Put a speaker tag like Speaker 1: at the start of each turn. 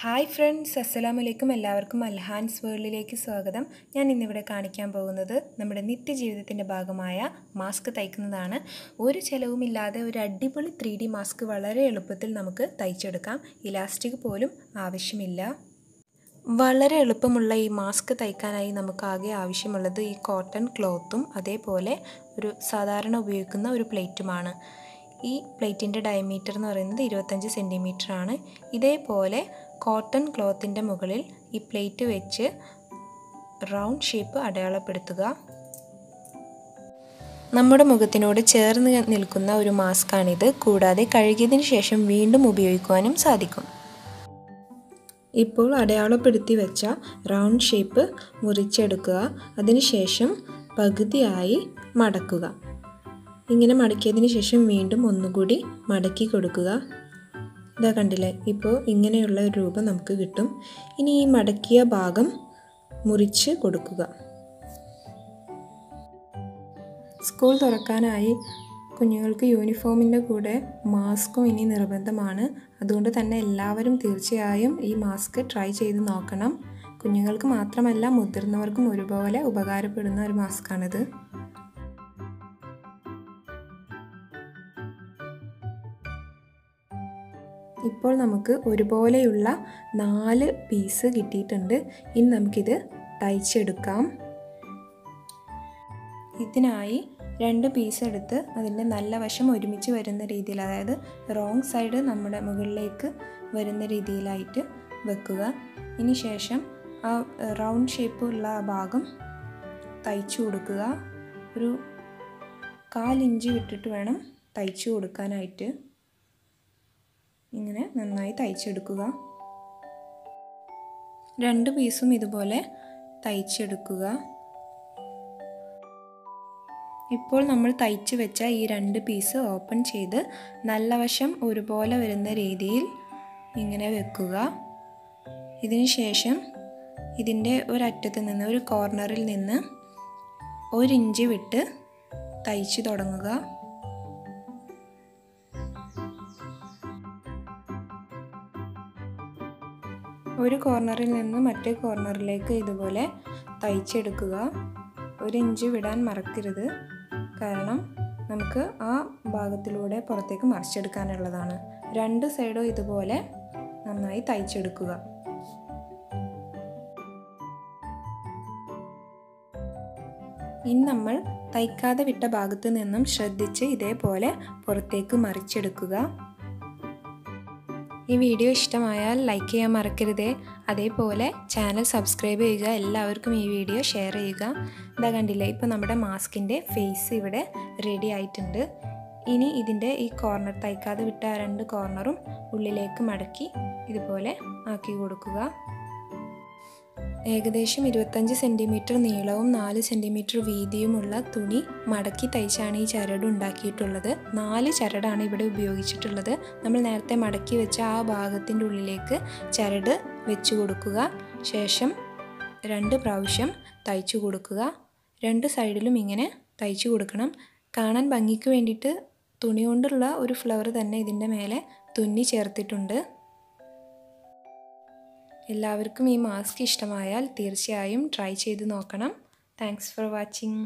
Speaker 1: Hi friends, അസ്സലാമു അലൈക്കും. എല്ലാവർക്കും അൽഹാൻസ് വേൾഡിലേക്ക് സ്വാഗതം. ഞാൻ ഇന്നിവിടെ കാണിക്കാൻ പോകുന്നത് നമ്മുടെ നിത്യജീവിതത്തിൻ്റെ ഭാഗമായ മാസ്ക് തയ്ക്കുന്നതാണ്. ഒരു ചിലവുമില്ലാതെ ഒരു അടിപൊളി 3D മാസ്ക് വളരെ എളുപ്പത്തിൽ നമുക്ക് തയ്ച്ചെടുക്കാം. ഇലാസ്റ്റിക് പോലും ആവശ്യമില്ല. വളരെ എളുപ്പമുള്ള ഈ മാസ്ക് തയ്ക്കാനായി നമുക്കാകെ ആവശ്യമുള്ളത് ഈ കോട്ടൺ ക്ലോത്തും അതേപോലെ ഒരു സാധാരണ ഉപയോഗിക്കുന്ന ഒരു പ്ലേറ്റുമാണ്. ഈ പ്ലേറ്റിൻ്റെ ഡയമീറ്റർ എന്ന് പറയുന്നത് 25 സെൻറ്റിമീറ്റർ ആണ്. ഇതേപോലെ കോട്ടൺ ക്ലോത്തിൻ്റെ മുകളിൽ ഈ പ്ലേറ്റ് വെച്ച് റൗണ്ട് ഷേപ്പ് അടയാളപ്പെടുത്തുക. നമ്മുടെ മുഖത്തിനോട് ചേർന്ന് നിൽക്കുന്ന ഒരു മാസ്കാണിത്. കൂടാതെ കഴുകിയതിന് ശേഷം വീണ്ടും ഉപയോഗിക്കുവാനും സാധിക്കും. ഇപ്പോൾ അടയാളപ്പെടുത്തി വെച്ച റൗണ്ട് ഷേപ്പ് മുറിച്ചെടുക്കുക. അതിനുശേഷം പകുതിയായി മടക്കുക. ഇങ്ങനെ മടക്കിയതിന് ശേഷം വീണ്ടും ഒന്നുകൂടി മടക്കി കൊടുക്കുക. ഇതാ കണ്ടില്ലേ, ഇപ്പോൾ ഇങ്ങനെയുള്ള ഒരു രൂപം നമുക്ക് കിട്ടും. ഇനി ഈ മടക്കിയ ഭാഗം മുറിച്ച് കൊടുക്കുക. സ്കൂൾ തുറക്കാനായി കുഞ്ഞുങ്ങൾക്ക് യൂണിഫോമിൻ്റെ കൂടെ മാസ്കും ഇനി നിർബന്ധമാണ്. അതുകൊണ്ട് തന്നെ എല്ലാവരും തീർച്ചയായും ഈ മാസ്ക് ട്രൈ ചെയ്ത് നോക്കണം. കുഞ്ഞുങ്ങൾക്ക് മാത്രമല്ല, മുതിർന്നവർക്കും ഒരുപോലെ ഉപകാരപ്പെടുന്ന ഒരു മാസ്കാണിത്. ഇപ്പോൾ നമുക്ക് ഒരുപോലെയുള്ള 4 പീസ് കിട്ടിയിട്ടുണ്ട്. ഇനി നമുക്കിത് തയ്ച്ചെടുക്കാം. ഇതിനായി 2 പീസ് എടുത്ത് അതിൻ്റെ നല്ല വശം ഒരുമിച്ച് വരുന്ന രീതിയിൽ, അതായത് റോങ് സൈഡ് നമ്മുടെ മുകളിലേക്ക് വരുന്ന രീതിയിലായിട്ട് വെക്കുക. ഇനി ശേഷം ആ റൗണ്ട് ഷേപ്പുള്ള ഭാഗം തയ്ച്ചു കൊടുക്കുക. ഒരു 1/4 ഇഞ്ച് വിട്ടിട്ട് വേണം തയ്ച്ചു കൊടുക്കാനായിട്ട്. ഇങ്ങനെ നന്നായി തയ്ച്ചെടുക്കുക. 2 പീസും ഇതുപോലെ തയ്ച്ചെടുക്കുക. ഇപ്പോൾ നമ്മൾ തയ്ച്ചു വെച്ച ഈ 2 പീസ് ഓപ്പൺ ചെയ്ത് നല്ല വശം ഒരുപോലെ വരുന്ന രീതിയിൽ ഇങ്ങനെ വെക്കുക. ഇതിന് ശേഷം ഇതിൻ്റെ ഒരറ്റത്ത് നിന്ന്, ഒരു കോർണറിൽ നിന്ന് 1 ഇഞ്ച് വിട്ട് തയ്ച്ചു തുടങ്ങുക. ഒരു കോർണറിൽ നിന്ന് മറ്റേ കോർണറിലേക്ക് ഇതുപോലെ തയ്ച്ചെടുക്കുക. 1 ഇഞ്ച് വിടാൻ മറക്കരുത്, കാരണം നമുക്ക് ആ ഭാഗത്തിലൂടെ പുറത്തേക്ക് മറിച്ചെടുക്കാനുള്ളതാണ്. 2 സൈഡും ഇതുപോലെ നന്നായി തയ്ച്ചെടുക്കുക. ഇനി നമ്മൾ തയ്ക്കാതെ വിട്ട ഭാഗത്ത് നിന്നും ശ്രദ്ധിച്ച് ഇതേപോലെ പുറത്തേക്ക് മറിച്ചെടുക്കുക. ഈ വീഡിയോ ഇഷ്ടമായാൽ ലൈക്ക് ചെയ്യാൻ മറക്കരുതേ. അതേപോലെ ചാനൽ സബ്സ്ക്രൈബ് ചെയ്യുക. എല്ലാവർക്കും ഈ വീഡിയോ ഷെയർ ചെയ്യുക. ഇതാ കണ്ടില്ലേ, ഇപ്പോൾ നമ്മുടെ മാസ്കിൻ്റെ ഫേസ് ഇവിടെ റെഡി ആയിട്ടുണ്ട്. ഇനി ഇതിൻ്റെ ഈ കോർണർ, തയ്ക്കാതെ വിട്ട 2 കോർണറും ഉള്ളിലേക്ക് മടക്കി ഇതുപോലെ ആക്കി കൊടുക്കുക. ഏകദേശം 25 സെൻറ്റിമീറ്റർ നീളവും 4 സെൻറ്റിമീറ്റർ വീതിയുമുള്ള തുണി മടക്കി തയ്ച്ചാണ് ഈ ചരട് ഉണ്ടാക്കിയിട്ടുള്ളത്. 4 ചരടാണ് ഇവിടെ ഉപയോഗിച്ചിട്ടുള്ളത്. നമ്മൾ നേരത്തെ മടക്കി വെച്ച ആ ഭാഗത്തിൻ്റെ ഉള്ളിലേക്ക് ചരട് വെച്ച് കൊടുക്കുക. ശേഷം 2 പ്രാവശ്യം തയ്ച്ചു കൊടുക്കുക. 2 സൈഡിലും ഇങ്ങനെ തയ്ച്ചു കൊടുക്കണം. കാണാൻ ഭംഗിക്ക് വേണ്ടിയിട്ട് തുണി കൊണ്ടുള്ള ഒരു ഫ്ലവർ തന്നെ ഇതിൻ്റെ മേലെ തുന്നി ചേർത്തിട്ടുണ്ട്. എല്ലാവർക്കും ഈ മാസ്ക് ഇഷ്ടമായാൽ തീർച്ചയായും ട്രൈ ചെയ്ത് നോക്കണം. Thanks for watching.